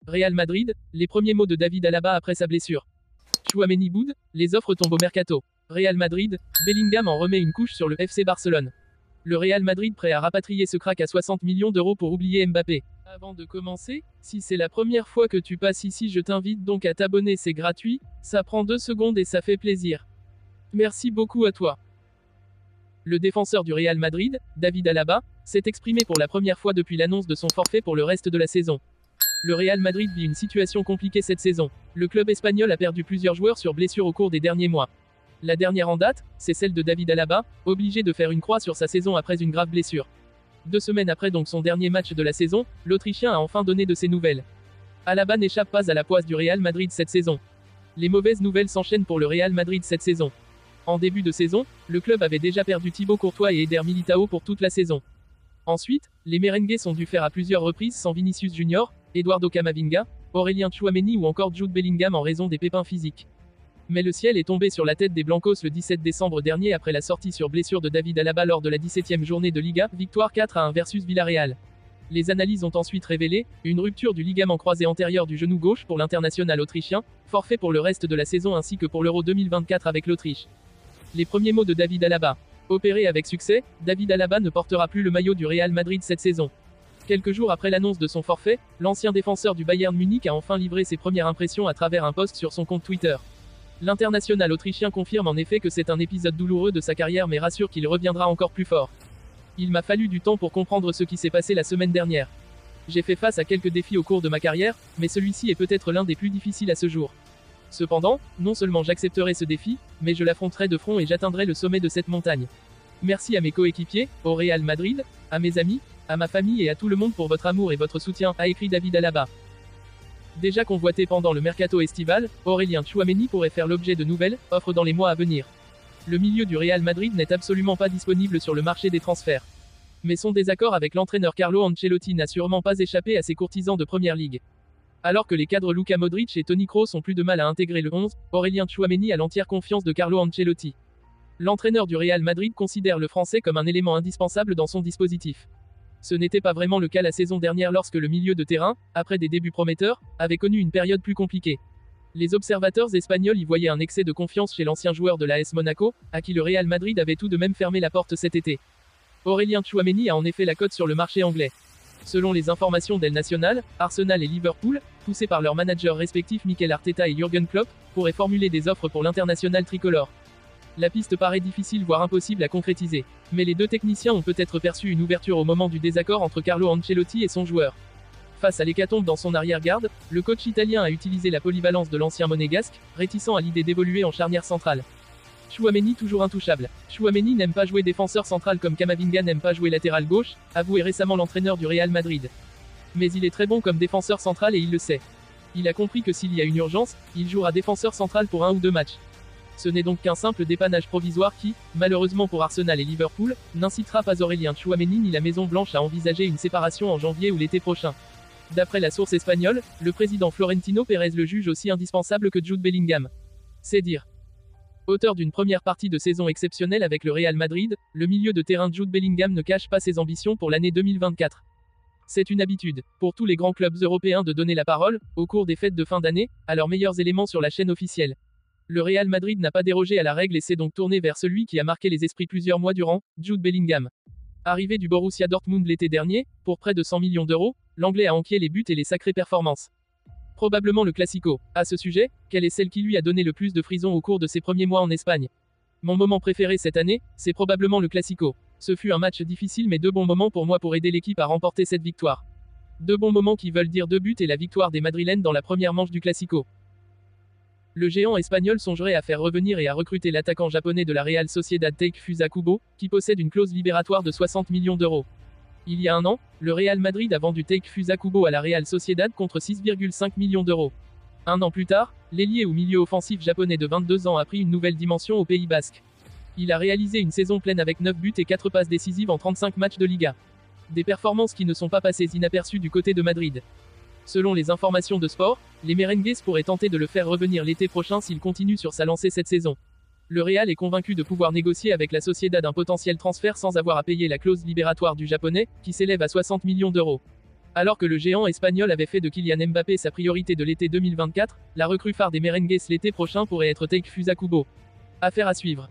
Real Madrid, les premiers mots de David Alaba après sa blessure. Tchouaméni boude, les offres tombent au mercato. Real Madrid, Bellingham en remet une couche sur le FC Barcelone. Le Real Madrid prêt à rapatrier ce crack à 60 millions d'euros pour oublier Mbappé. Avant de commencer, si c'est la première fois que tu passes ici, je t'invite donc à t'abonner, c'est gratuit, ça prend 2 secondes et ça fait plaisir. Merci beaucoup à toi. Le défenseur du Real Madrid, David Alaba, s'est exprimé pour la première fois depuis l'annonce de son forfait pour le reste de la saison. Le Real Madrid vit une situation compliquée cette saison. Le club espagnol a perdu plusieurs joueurs sur blessure au cours des derniers mois. La dernière en date, c'est celle de David Alaba, obligé de faire une croix sur sa saison après une grave blessure. 2 semaines après donc son dernier match de la saison, l'Autrichien a enfin donné de ses nouvelles. Alaba n'échappe pas à la poisse du Real Madrid cette saison. Les mauvaises nouvelles s'enchaînent pour le Real Madrid cette saison. En début de saison, le club avait déjà perdu Thibaut Courtois et Eder Militao pour toute la saison. Ensuite, les merengues ont dû faire à plusieurs reprises sans Vinicius Junior, Eduardo Camavinga, Aurélien Tchouaméni ou encore Jude Bellingham en raison des pépins physiques. Mais le ciel est tombé sur la tête des Blancos le 17 décembre dernier après la sortie sur blessure de David Alaba lors de la 17e journée de Liga, victoire 4-1 versus Villarreal. Les analyses ont ensuite révélé une rupture du ligament croisé antérieur du genou gauche pour l'international autrichien, forfait pour le reste de la saison ainsi que pour l'Euro 2024 avec l'Autriche. Les premiers mots de David Alaba. Opéré avec succès, David Alaba ne portera plus le maillot du Real Madrid cette saison. Quelques jours après l'annonce de son forfait, l'ancien défenseur du Bayern Munich a enfin livré ses premières impressions à travers un post sur son compte Twitter. L'international autrichien confirme en effet que c'est un épisode douloureux de sa carrière mais rassure qu'il reviendra encore plus fort. Il m'a fallu du temps pour comprendre ce qui s'est passé la semaine dernière. J'ai fait face à quelques défis au cours de ma carrière, mais celui-ci est peut-être l'un des plus difficiles à ce jour. Cependant, non seulement j'accepterai ce défi, mais je l'affronterai de front et j'atteindrai le sommet de cette montagne. Merci à mes coéquipiers, au Real Madrid, à mes amis, à ma famille et à tout le monde pour votre amour et votre soutien, a écrit David Alaba. Déjà convoité pendant le mercato estival, Aurélien Tchouaméni pourrait faire l'objet de nouvelles offres dans les mois à venir. Le milieu du Real Madrid n'est absolument pas disponible sur le marché des transferts. Mais son désaccord avec l'entraîneur Carlo Ancelotti n'a sûrement pas échappé à ses courtisans de Première Ligue. Alors que les cadres Luka Modric et Toni Kroos ont plus de mal à intégrer le 11, Aurélien Tchouaméni a l'entière confiance de Carlo Ancelotti. L'entraîneur du Real Madrid considère le Français comme un élément indispensable dans son dispositif. Ce n'était pas vraiment le cas la saison dernière lorsque le milieu de terrain, après des débuts prometteurs, avait connu une période plus compliquée. Les observateurs espagnols y voyaient un excès de confiance chez l'ancien joueur de l'AS Monaco, à qui le Real Madrid avait tout de même fermé la porte cet été. Aurélien Tchouaméni a en effet la cote sur le marché anglais. Selon les informations d'El Nacional, Arsenal et Liverpool, poussés par leurs managers respectifs Mikel Arteta et Jürgen Klopp, pourraient formuler des offres pour l'international tricolore. La piste paraît difficile voire impossible à concrétiser. Mais les deux techniciens ont peut-être perçu une ouverture au moment du désaccord entre Carlo Ancelotti et son joueur. Face à l'hécatombe dans son arrière-garde, le coach italien a utilisé la polyvalence de l'ancien monégasque, réticent à l'idée d'évoluer en charnière centrale. Tchouaméni toujours intouchable. Tchouaméni n'aime pas jouer défenseur central comme Camavinga n'aime pas jouer latéral gauche, avoué récemment l'entraîneur du Real Madrid. Mais il est très bon comme défenseur central et il le sait. Il a compris que s'il y a une urgence, il jouera défenseur central pour 1 ou 2 matchs. Ce n'est donc qu'un simple dépannage provisoire qui, malheureusement pour Arsenal et Liverpool, n'incitera pas Aurélien Tchouaméni ni la Maison Blanche à envisager une séparation en janvier ou l'été prochain. D'après la source espagnole, le président Florentino Pérez le juge aussi indispensable que Jude Bellingham. C'est dire. Auteur d'une première partie de saison exceptionnelle avec le Real Madrid, le milieu de terrain Jude Bellingham ne cache pas ses ambitions pour l'année 2024. C'est une habitude, pour tous les grands clubs européens de donner la parole, au cours des fêtes de fin d'année, à leurs meilleurs éléments sur la chaîne officielle. Le Real Madrid n'a pas dérogé à la règle et s'est donc tourné vers celui qui a marqué les esprits plusieurs mois durant, Jude Bellingham. Arrivé du Borussia Dortmund l'été dernier, pour près de 100 millions d'euros, l'Anglais a enquillé les buts et les sacrées performances. Probablement le classico. À ce sujet, quelle est celle qui lui a donné le plus de frissons au cours de ses premiers mois en Espagne? Mon moment préféré cette année, c'est probablement le classico. Ce fut un match difficile mais 2 bons moments pour moi pour aider l'équipe à remporter cette victoire. 2 bons moments qui veulent dire 2 buts et la victoire des Madrilènes dans la première manche du classico. Le géant espagnol songerait à faire revenir et à recruter l'attaquant japonais de la Real Sociedad Takefusa Kubo, qui possède une clause libératoire de 60 millions d'euros. Il y a 1 an, le Real Madrid a vendu Takefusa Kubo à la Real Sociedad contre 6,5 millions d'euros. 1 an plus tard, l'ailier ou milieu offensif japonais de 22 ans a pris une nouvelle dimension au Pays Basque. Il a réalisé une saison pleine avec 9 buts et 4 passes décisives en 35 matchs de Liga. Des performances qui ne sont pas passées inaperçues du côté de Madrid. Selon les informations de Sport, les merengues pourraient tenter de le faire revenir l'été prochain s'il continue sur sa lancée cette saison. Le Real est convaincu de pouvoir négocier avec la Sociedad un potentiel transfert sans avoir à payer la clause libératoire du japonais, qui s'élève à 60 millions d'euros. Alors que le géant espagnol avait fait de Kylian Mbappé sa priorité de l'été 2024, la recrue phare des Merengues l'été prochain pourrait être Takefusa Kubo. Affaire à suivre.